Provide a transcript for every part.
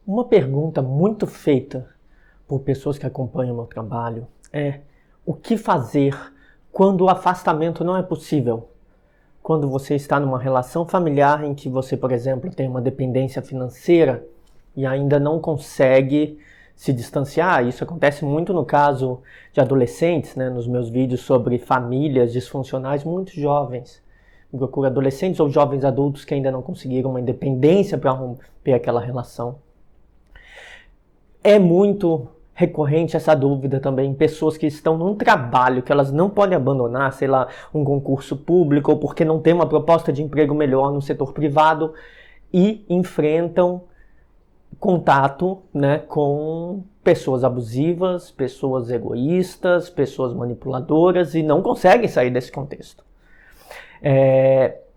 Uma pergunta muito feita por pessoas que acompanham o meu trabalho é: o que fazer quando o afastamento não é possível? Quando você está numa relação familiar em que você, por exemplo, tem uma dependência financeira e ainda não consegue se distanciar. Isso acontece muito no caso de adolescentes, né? Nos meus vídeos sobre famílias disfuncionais, muito jovens. Eu procuro adolescentes ou jovens adultos que ainda não conseguiram uma independência para romper aquela relação. É muito recorrente essa dúvida também em pessoas que estão num trabalho que elas não podem abandonar, sei lá, um concurso público ou porque não tem uma proposta de emprego melhor no setor privado e enfrentam contato, né, com pessoas abusivas, pessoas egoístas, pessoas manipuladoras e não conseguem sair desse contexto.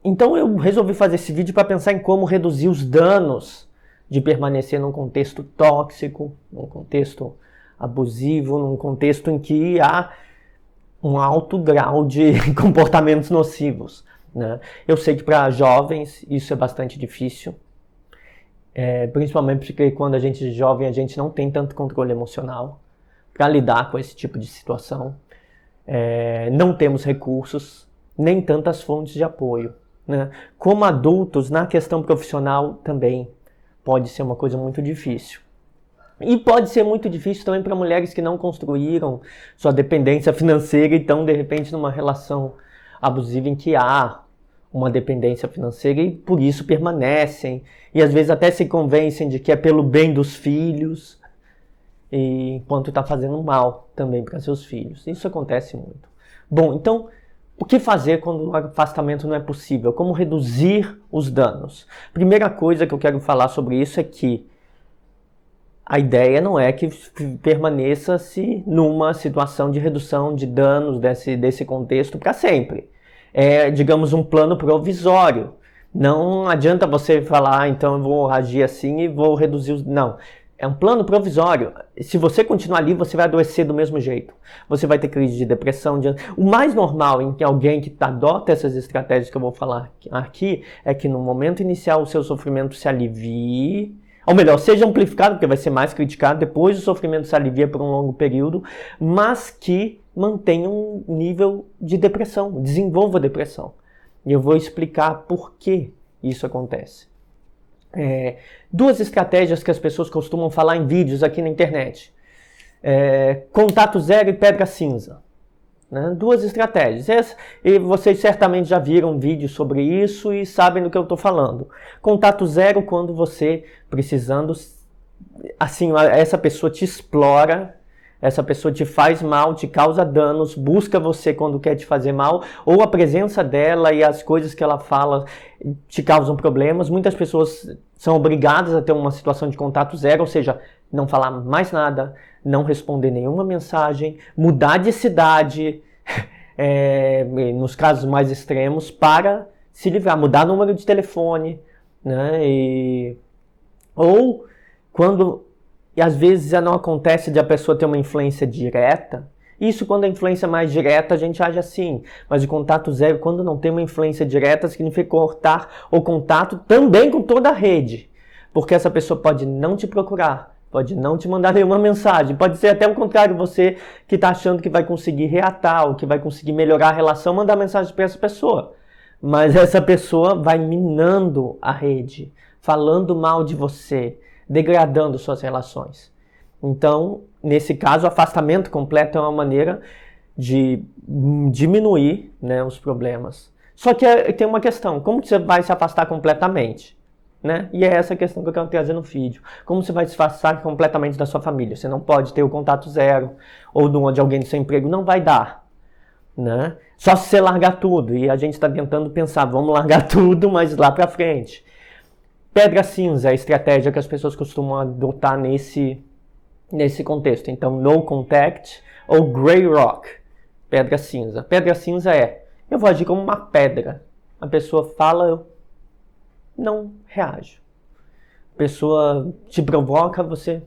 Então eu resolvi fazer esse vídeo para pensar em como reduzir os danos de permanecer num contexto tóxico, num contexto abusivo, num contexto em que há um alto grau de comportamentos nocivos, né? Eu sei que para jovens isso é bastante difícil, principalmente porque quando a gente é jovem a gente não tem tanto controle emocional para lidar com esse tipo de situação. Não temos recursos, nem tantas fontes de apoio, né? Como adultos, na questão profissional também pode ser uma coisa muito difícil. E pode ser muito difícil também para mulheres que não construíram sua dependência financeira e estão, de repente, numa relação abusiva em que há uma dependência financeira e por isso permanecem. E às vezes até se convencem de que é pelo bem dos filhos, enquanto está fazendo mal também para seus filhos. Isso acontece muito. Bom, então, o que fazer quando o afastamento não é possível? Como reduzir os danos? Primeira coisa que eu quero falar sobre isso é que a ideia não é que permaneça-se numa situação de redução de danos desse contexto para sempre. É, digamos, um plano provisório. Não adianta você falar, então eu vou agir assim e vou reduzir os... Não. É um plano provisório. Se você continuar ali, você vai adoecer do mesmo jeito. Você vai ter crise de depressão. O mais normal em que alguém que adota essas estratégias que eu vou falar aqui é que no momento inicial o seu sofrimento se alivie, ou melhor, seja amplificado, porque vai ser mais criticado, depois o sofrimento se alivia por um longo período, mas que mantenha um nível de depressão, desenvolva depressão. E eu vou explicar por que isso acontece. Duas estratégias que as pessoas costumam falar em vídeos aqui na internet. Contato zero e pedra cinza. Né? Duas estratégias. E vocês certamente já viram vídeos sobre isso e sabem do que eu estou falando. Contato zero, quando você, precisando, assim, essa pessoa te explora, essa pessoa te faz mal, te causa danos, busca você quando quer te fazer mal, ou a presença dela e as coisas que ela fala te causam problemas. Muitas pessoas são obrigadas a ter uma situação de contato zero, ou seja, não falar mais nada, não responder nenhuma mensagem, mudar de cidade, nos casos mais extremos, para se livrar, mudar número de telefone, né? Ou quando... E às vezes já não acontece de a pessoa ter uma influência direta. Isso quando a influência é mais direta a gente age assim. Mas o contato zero, quando não tem uma influência direta, significa cortar o contato também com toda a rede. Porque essa pessoa pode não te procurar, pode não te mandar nenhuma mensagem. Pode ser até o contrário, você que está achando que vai conseguir reatar ou que vai conseguir melhorar a relação, mandar mensagem para essa pessoa. Mas essa pessoa vai minando a rede, falando mal de você, degradando suas relações. Então, nesse caso, o afastamento completo é uma maneira de diminuir, né, os problemas. Só que tem uma questão: como você vai se afastar completamente? Né? E é essa questão que eu quero trazer no vídeo. Como você vai se afastar completamente da sua família? Você não pode ter o contato zero ou de alguém do seu emprego, não vai dar. Né? Só se você largar tudo. E a gente está tentando pensar, vamos largar tudo, mas lá para frente. Pedra cinza é a estratégia que as pessoas costumam adotar nesse contexto. Então, no contact ou grey rock, pedra cinza. Pedra cinza eu vou agir como uma pedra. A pessoa fala, eu não reajo. A pessoa te provoca, você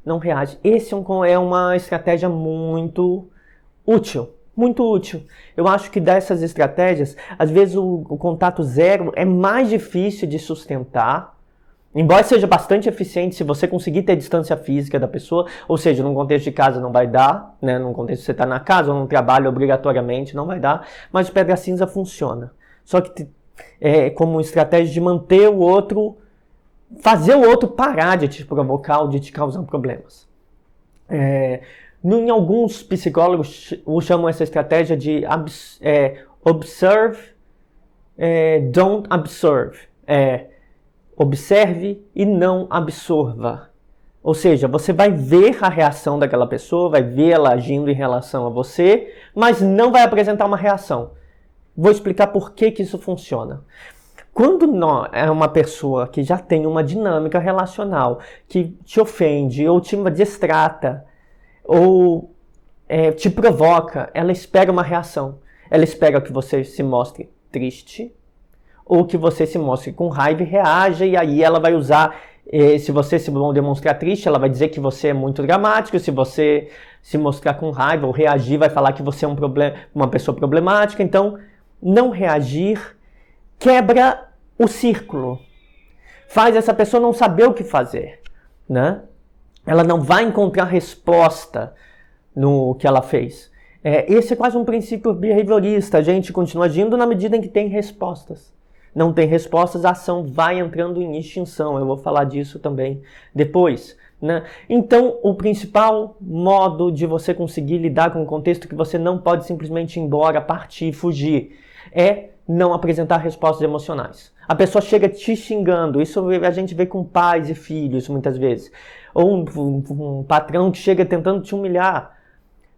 não reage. Esse é uma estratégia muito útil. Muito útil. Eu acho que dessas estratégias, às vezes o contato zero é mais difícil de sustentar Embora seja bastante eficiente se você conseguir ter distância física da pessoa, ou seja, num contexto de casa não vai dar, né? Num contexto que você está na casa ou num trabalho obrigatoriamente não vai dar, mas o pedra cinza funciona. Só que é como estratégia de manter o outro, fazer o outro parar de te provocar ou de te causar problemas. Em alguns psicólogos chamam essa estratégia de observe, don't observe. Observe e não absorva. Ou seja, você vai ver a reação daquela pessoa, vai ver ela agindo em relação a você, mas não vai apresentar uma reação. Vou explicar por que isso funciona. Quando é uma pessoa que já tem uma dinâmica relacional, que te ofende, ou te distrata, ou te provoca, ela espera uma reação. Ela espera que você se mostre triste, ou que você se mostre com raiva e reaja, e aí ela vai usar, se você se demonstrar triste, ela vai dizer que você é muito dramático, se você se mostrar com raiva ou reagir, vai falar que você é uma pessoa problemática. Então, não reagir quebra o círculo, faz essa pessoa não saber o que fazer, né? Ela não vai encontrar resposta no que ela fez. Esse é quase um princípio behaviorista, a gente continua agindo na medida em que tem respostas. Não tem respostas, a ação vai entrando em extinção. Eu vou falar disso também depois, né? Então, o principal modo de você conseguir lidar com um contexto que você não pode simplesmente ir embora, partir, fugir, é não apresentar respostas emocionais. A pessoa chega te xingando, isso a gente vê com pais e filhos muitas vezes. Ou um patrão que chega tentando te humilhar.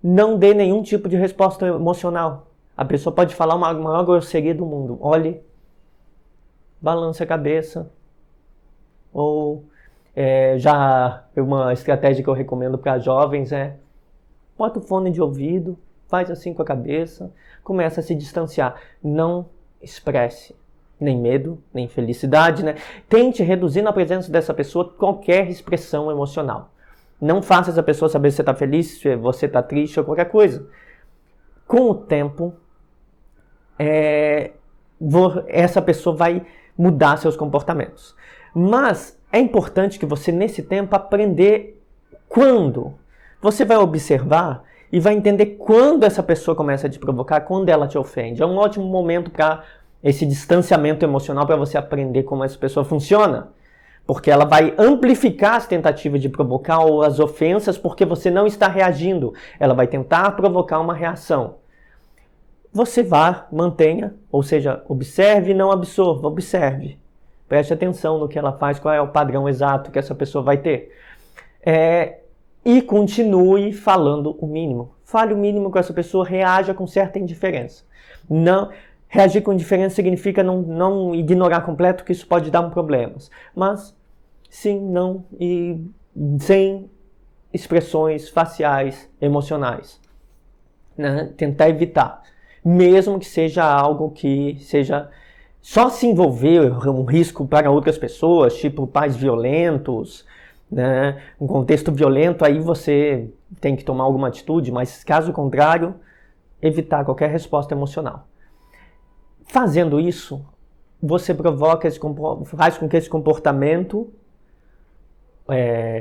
Não dê nenhum tipo de resposta emocional. A pessoa pode falar uma maior grosseria do mundo. Olhe, balance a cabeça. Ou uma estratégia que eu recomendo para jovens bota o fone de ouvido, faz assim com a cabeça, começa a se distanciar. Não expresse nem medo, nem felicidade, né? Tente reduzir na presença dessa pessoa qualquer expressão emocional. Não faça essa pessoa saber se você está feliz, se você está triste ou qualquer coisa. Com o tempo, essa pessoa vai mudar seus comportamentos. Mas é importante que você, nesse tempo, aprender quando. Você vai observar e vai entender quando essa pessoa começa a te provocar, quando ela te ofende. É um ótimo momento para esse distanciamento emocional, para você aprender como essa pessoa funciona. Porque ela vai amplificar as tentativas de provocar ou as ofensas porque você não está reagindo. Ela vai tentar provocar uma reação. Você mantenha, ou seja, observe e não absorva. Observe. Preste atenção no que ela faz, qual é o padrão exato que essa pessoa vai ter. E continue falando o mínimo. Fale o mínimo com essa pessoa, reaja com certa indiferença. Não, reagir com indiferença significa não ignorar completo, que isso pode dar problemas. Mas sim, não, e sem expressões faciais emocionais. Né? Tentar evitar. Mesmo que seja algo que seja só se envolver um risco para outras pessoas, tipo pais violentos, né? Um contexto violento, aí você tem que tomar alguma atitude, mas caso contrário, evitar qualquer resposta emocional. Fazendo isso, você faz com que esse comportamento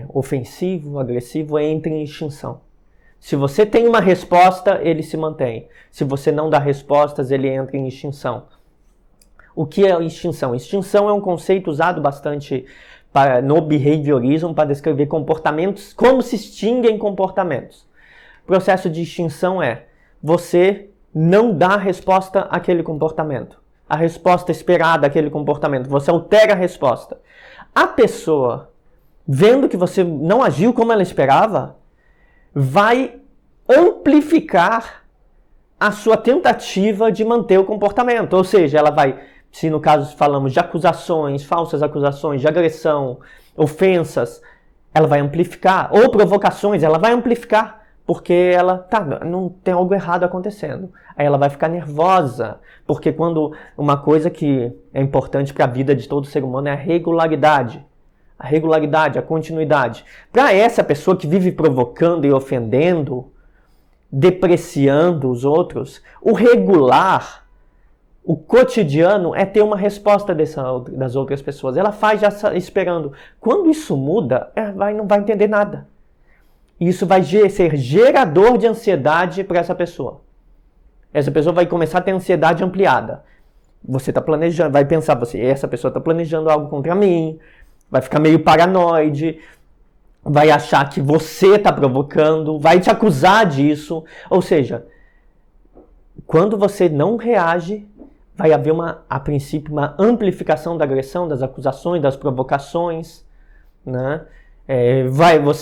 ofensivo, agressivo, entre em extinção. Se você tem uma resposta, ele se mantém. Se você não dá respostas, ele entra em extinção. O que é extinção? Extinção é um conceito usado bastante no behaviorismo para descrever comportamentos, como se extinguem comportamentos. O processo de extinção você não dá resposta àquele comportamento. A resposta esperada àquele comportamento. Você altera a resposta. A pessoa, vendo que você não agiu como ela esperava, vai amplificar a sua tentativa de manter o comportamento. Ou seja, ela vai, se no caso falamos de acusações, falsas acusações, de agressão, ofensas, ela vai amplificar. Ou provocações, ela vai amplificar. Porque ela, não tem algo errado acontecendo. Aí ela vai ficar nervosa. Porque quando uma coisa que é importante para a vida de todo ser humano é a regularidade. A regularidade, a continuidade. Para essa pessoa que vive provocando e ofendendo, depreciando os outros, o regular O cotidiano é ter uma resposta das outras pessoas. Ela faz já esperando. Quando isso muda, ela não vai entender nada. Isso vai ser gerador de ansiedade para essa pessoa. Essa pessoa vai começar a ter ansiedade ampliada. Você está planejando, vai pensar, essa pessoa está planejando algo contra mim, vai ficar meio paranoide, vai achar que você está provocando, vai te acusar disso. Ou seja, quando você não reage, vai haver a princípio uma amplificação da agressão, das acusações, das provocações, né?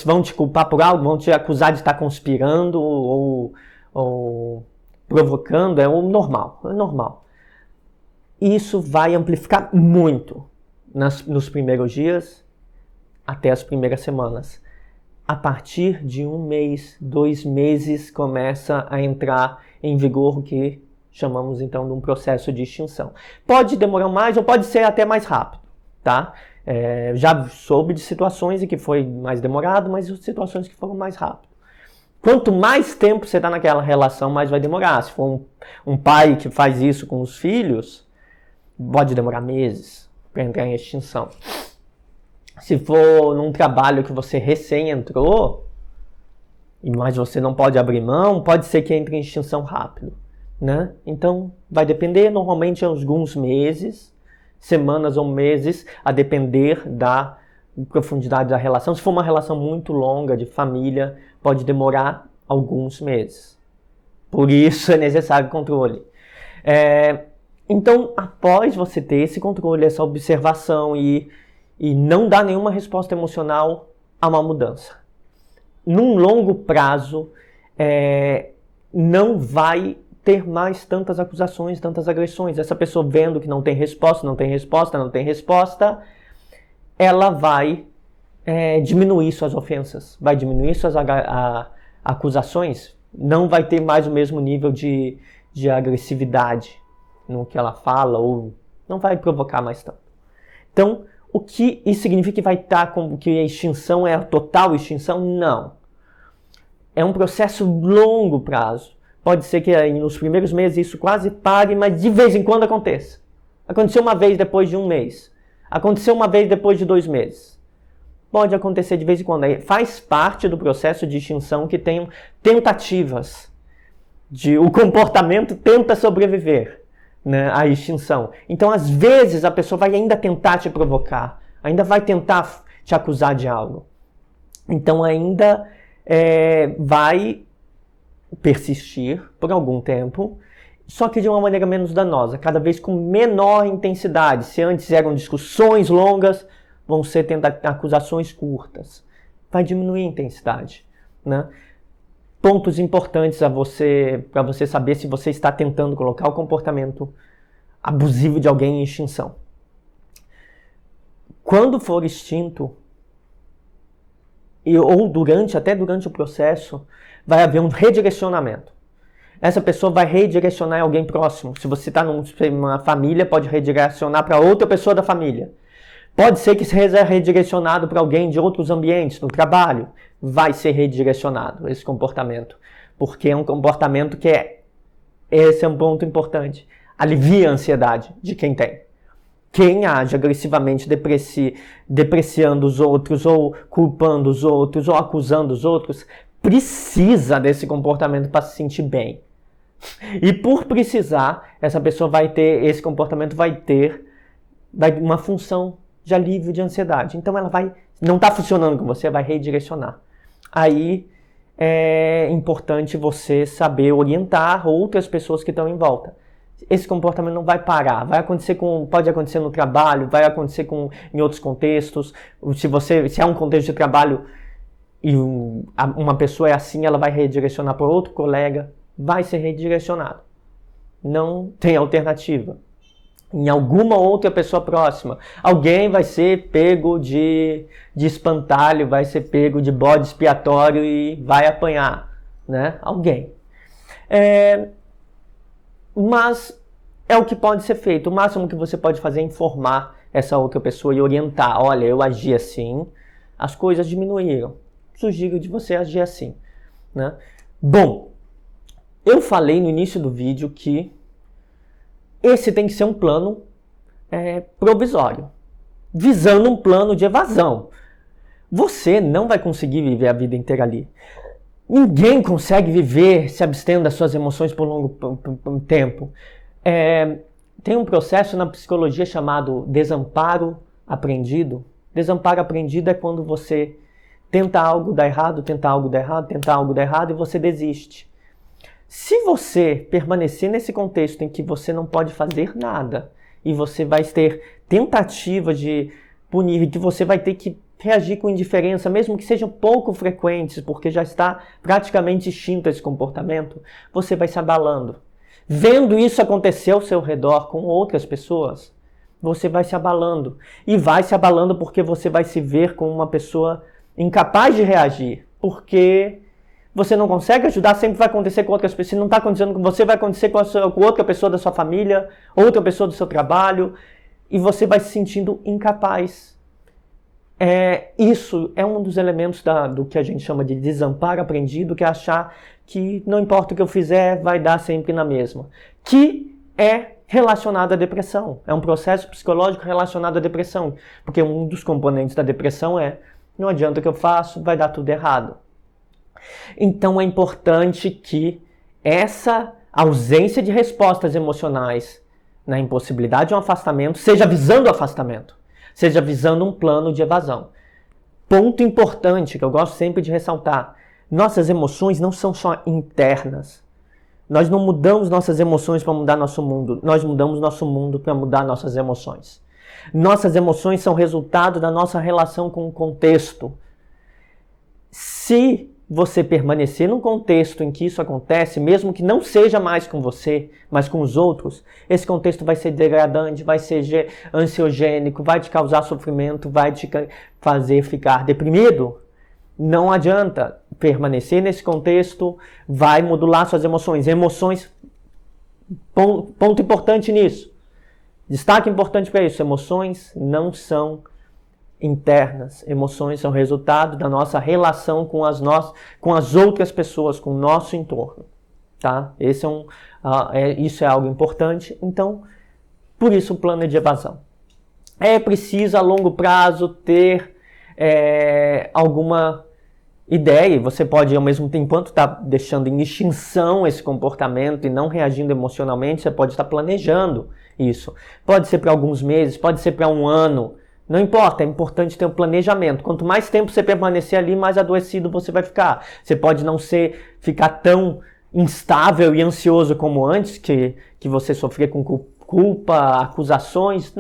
Vão te culpar por algo, vão te acusar de estar conspirando ou provocando, é o normal, é normal. Isso vai amplificar muito nos primeiros dias até as primeiras semanas. A partir de 1 mês, 2 meses, começa a entrar em vigor o que chamamos então de um processo de extinção. Pode demorar mais ou pode ser até mais rápido, tá? Já soube de situações em que foi mais demorado, mas situações que foram mais rápido. Quanto mais tempo você está naquela relação, mais vai demorar. Se for um pai que faz isso com os filhos, pode demorar meses para entrar em extinção. Se for num trabalho que você recém entrou, mas você não pode abrir mão, pode ser que entre em extinção rápido, né? Então, vai depender, normalmente, alguns meses, semanas ou meses, a depender da profundidade da relação. Se for uma relação muito longa de família, pode demorar alguns meses. Por isso é necessário controle. Então, após você ter esse controle, essa observação e não dar nenhuma resposta emocional a uma mudança, num longo prazo, não vai ter mais tantas acusações, tantas agressões. Essa pessoa vendo que não tem resposta, ela vai diminuir suas ofensas, vai diminuir suas acusações, não vai ter mais o mesmo nível de agressividade no que ela fala, ou não vai provocar mais tanto. Então, o que isso significa que vai estar como que a extinção é a total extinção? Não. É um processo longo prazo. Pode ser que nos primeiros meses isso quase pare, mas de vez em quando aconteça. Aconteceu uma vez depois de 1 mês. Aconteceu uma vez depois de 2 meses. Pode acontecer de vez em quando. Faz parte do processo de extinção que tenham tentativas. O comportamento tenta sobreviver, né, à extinção. Então, às vezes, a pessoa vai ainda tentar te provocar. Ainda vai tentar te acusar de algo. Então, ainda vai persistir por algum tempo, só que de uma maneira menos danosa, cada vez com menor intensidade. Se antes eram discussões longas, vão ser acusações curtas. Vai diminuir a intensidade, né? Pontos importantes para você saber se você está tentando colocar o comportamento abusivo de alguém em extinção. Quando for extinto, ou até durante o processo, vai haver um redirecionamento. Essa pessoa vai redirecionar em alguém próximo. Se você está numa família, pode redirecionar para outra pessoa da família. Pode ser que seja redirecionado para alguém de outros ambientes, no trabalho. Vai ser redirecionado esse comportamento. Porque é um comportamento esse é um ponto importante. Alivia a ansiedade de quem tem. Quem age agressivamente depreciando os outros, ou culpando os outros, ou acusando os outros, precisa desse comportamento para se sentir bem. E por precisar, essa pessoa esse comportamento vai ter uma função de alívio de ansiedade. Então ela não está funcionando com você, vai redirecionar. Aí é importante você saber orientar outras pessoas que estão em volta. Esse comportamento não vai parar, pode acontecer no trabalho, vai acontecer em outros contextos. Se é um contexto de trabalho e uma pessoa é assim, ela vai redirecionar para outro colega, vai ser redirecionado. Não tem alternativa. Em alguma outra pessoa próxima, alguém vai ser pego de espantalho, vai ser pego de bode expiatório e vai apanhar, né? Alguém. Mas é o que pode ser feito. O máximo que você pode fazer é informar essa outra pessoa e orientar. Olha, eu agi assim, as coisas diminuíram. Sugiro de você agir assim, né? Bom, eu falei no início do vídeo que esse tem que ser um plano provisório, visando um plano de evasão. Você não vai conseguir viver a vida inteira ali. Ninguém consegue viver se abstendo das suas emoções por longo tempo. Tem um processo na psicologia chamado desamparo aprendido. Desamparo aprendido é quando você tenta algo, dá errado, tenta algo, dá errado, tenta algo, dá errado e você desiste. Se você permanecer nesse contexto em que você não pode fazer nada e você vai ter tentativa de punir, que você vai ter que reagir com indiferença, mesmo que sejam pouco frequentes, porque já está praticamente extinto esse comportamento, você vai se abalando. Vendo isso acontecer ao seu redor com outras pessoas, você vai se abalando. E vai se abalando porque você vai se ver como uma pessoa incapaz de reagir. Porque você não consegue ajudar, sempre vai acontecer com outras pessoas. Se não está acontecendo com você, vai acontecer com outra pessoa da sua família, outra pessoa do seu trabalho. E você vai se sentindo incapaz. Isso é um dos elementos do que a gente chama de desamparo aprendido, que é achar que não importa o que eu fizer, vai dar sempre na mesma. Que é relacionado à depressão. É um processo psicológico relacionado à depressão. Porque um dos componentes da depressão não adianta o que eu faço, vai dar tudo errado. Então é importante que essa ausência de respostas emocionais na impossibilidade de um afastamento seja visando o afastamento, seja visando um plano de evasão. Ponto importante que eu gosto sempre de ressaltar: nossas emoções não são só internas. Nós não mudamos nossas emoções para mudar nosso mundo, nós mudamos nosso mundo para mudar nossas emoções. Nossas emoções são resultado da nossa relação com o contexto. Se você permanecer num contexto em que isso acontece, mesmo que não seja mais com você, mas com os outros, esse contexto vai ser degradante, vai ser ansiogênico, vai te causar sofrimento, vai te fazer ficar deprimido. Não adianta permanecer nesse contexto, vai modular suas emoções. Emoções, ponto importante nisso. Destaque importante para isso: emoções não são internas. Emoções são resultado da nossa relação com as outras pessoas, com o nosso entorno. Tá? Isso é algo importante. Então, por isso o plano de evasão. É preciso a longo prazo ter alguma ideia. Você pode, ao mesmo tempo, enquanto está deixando em extinção esse comportamento e não reagindo emocionalmente, você pode estar planejando isso. Pode ser para alguns meses, pode ser para um ano. Não importa, é importante ter um planejamento. Quanto mais tempo você permanecer ali, mais adoecido você vai ficar. Você pode não ficar tão instável e ansioso como antes, que você sofria com culpa, acusações.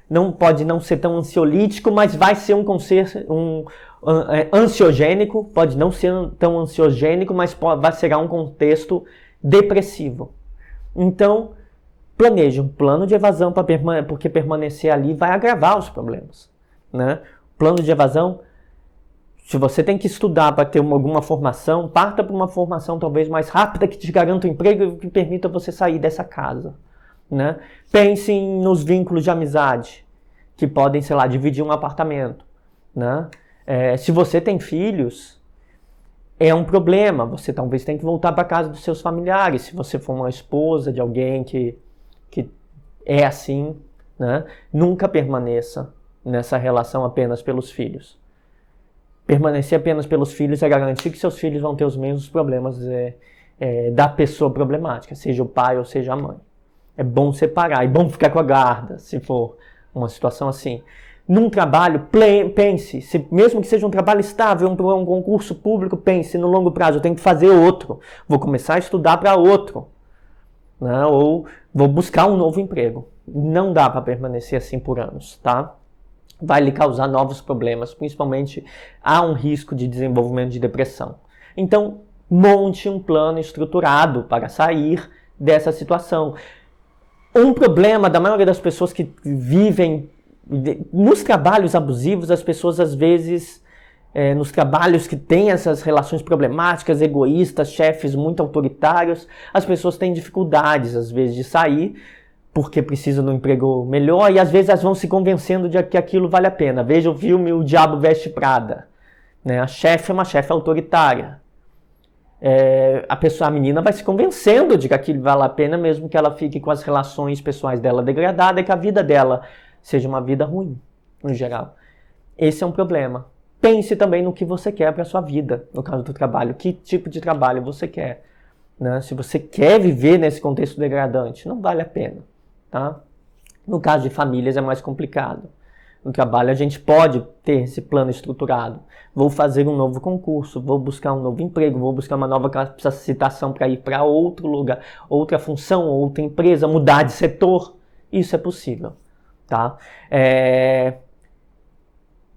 Não pode não ser tão ansiolítico, mas vai ser ansiogênico. Pode não ser tão ansiogênico, mas vai ser um contexto depressivo. Então, planeje um plano de evasão, porque permanecer ali vai agravar os problemas. Né? Plano de evasão, se você tem que estudar para ter alguma formação, parta para uma formação talvez mais rápida que te garanta um emprego e que permita você sair dessa casa. Né? Pense nos vínculos de amizade, que podem, sei lá, dividir um apartamento. Né? Se você tem filhos, é um problema. Você talvez tenha que voltar para casa dos seus familiares, se você for uma esposa de alguém que é assim, né? Nunca permaneça nessa relação apenas pelos filhos. Permanecer apenas pelos filhos é garantir que seus filhos vão ter os mesmos problemas da pessoa problemática, seja o pai ou seja a mãe. É bom separar, é bom ficar com a guarda, se for uma situação assim. Num trabalho, pense, mesmo que seja um trabalho estável, um concurso público, pense no longo prazo: eu tenho que fazer outro, vou começar a estudar para outro. Né? Ou vou buscar um novo emprego. Não dá para permanecer assim por anos, tá? Vai lhe causar novos problemas, principalmente há um risco de desenvolvimento de depressão. Então, monte um plano estruturado para sair dessa situação. Um problema da maioria das pessoas que vivem nos trabalhos abusivos, as pessoas às vezes nos trabalhos que têm essas relações problemáticas, egoístas, chefes muito autoritários, as pessoas têm dificuldades, às vezes, de sair, porque precisam de um emprego melhor, e às vezes elas vão se convencendo de que aquilo vale a pena. Veja o filme O Diabo Veste Prada. Né? A chefe é uma chefe autoritária. A menina vai se convencendo de que aquilo vale a pena, mesmo que ela fique com as relações pessoais dela degradadas e que a vida dela seja uma vida ruim, no geral. Esse é um problema. Pense também no que você quer para a sua vida, no caso do trabalho. Que tipo de trabalho você quer? Né? Se você quer viver nesse contexto degradante, não vale a pena. Tá? No caso de famílias é mais complicado. No trabalho a gente pode ter esse plano estruturado. Vou fazer um novo concurso, vou buscar um novo emprego, vou buscar uma nova capacitação para ir para outro lugar, outra função, outra empresa, mudar de setor. Isso é possível. Tá?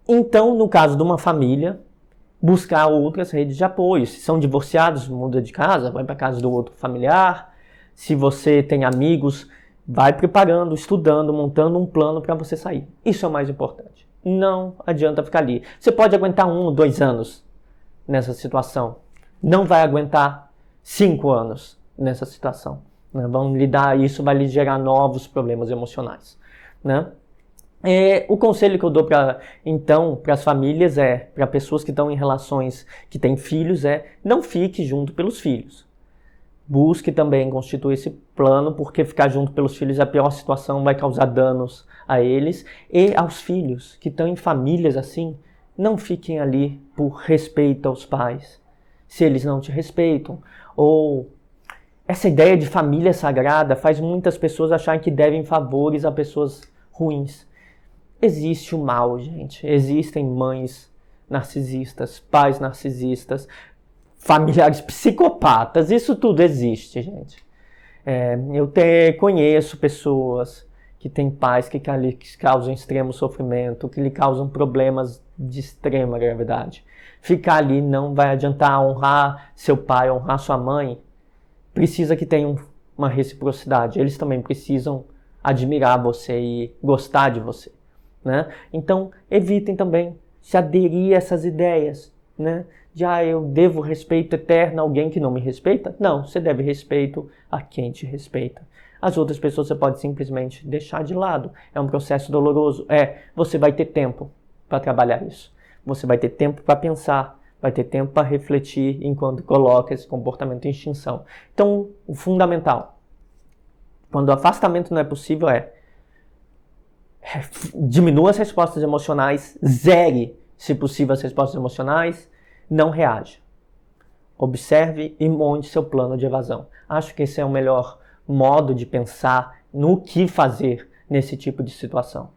Então, no caso de uma família, buscar outras redes de apoio. Se são divorciados, muda de casa, vai para a casa do outro familiar. Se você tem amigos, vai preparando, estudando, montando um plano para você sair. Isso é o mais importante. Não adianta ficar ali. Você pode aguentar 1 ou 2 anos nessa situação. Não vai aguentar 5 anos nessa situação. Né? Isso vai lhe gerar novos problemas emocionais. Né? O conselho que eu dou para as famílias para pessoas que estão em relações que têm filhos, não fique junto pelos filhos. Busque também constituir esse plano, porque ficar junto pelos filhos é a pior situação, vai causar danos a eles e aos filhos que estão em famílias assim. Não fiquem ali por respeito aos pais, se eles não te respeitam. Ou essa ideia de família sagrada faz muitas pessoas acharem que devem favores a pessoas ruins. Existe o mal, gente. Existem mães narcisistas, pais narcisistas, familiares psicopatas. Isso tudo existe, gente. Eu conheço pessoas que têm pais que causam extremo sofrimento, que lhe causam problemas de extrema gravidade. Ficar ali não vai adiantar. Honrar seu pai, honrar sua mãe, precisa que tenha uma reciprocidade. Eles também precisam admirar você e gostar de você. Né? Então, evitem também se aderir a essas ideias, né? De eu devo respeito eterno a alguém que não me respeita. Não, você deve respeito a quem te respeita. As outras pessoas você pode simplesmente deixar de lado. É um processo doloroso. Você vai ter tempo para trabalhar isso. Você vai ter tempo para pensar, vai ter tempo para refletir enquanto coloca esse comportamento em extinção. Então, o fundamental, quando o afastamento não é possível, diminua as respostas emocionais, zere, se possível, as respostas emocionais, não reaja. Observe e monte seu plano de evasão. Acho que esse é o melhor modo de pensar no que fazer nesse tipo de situação.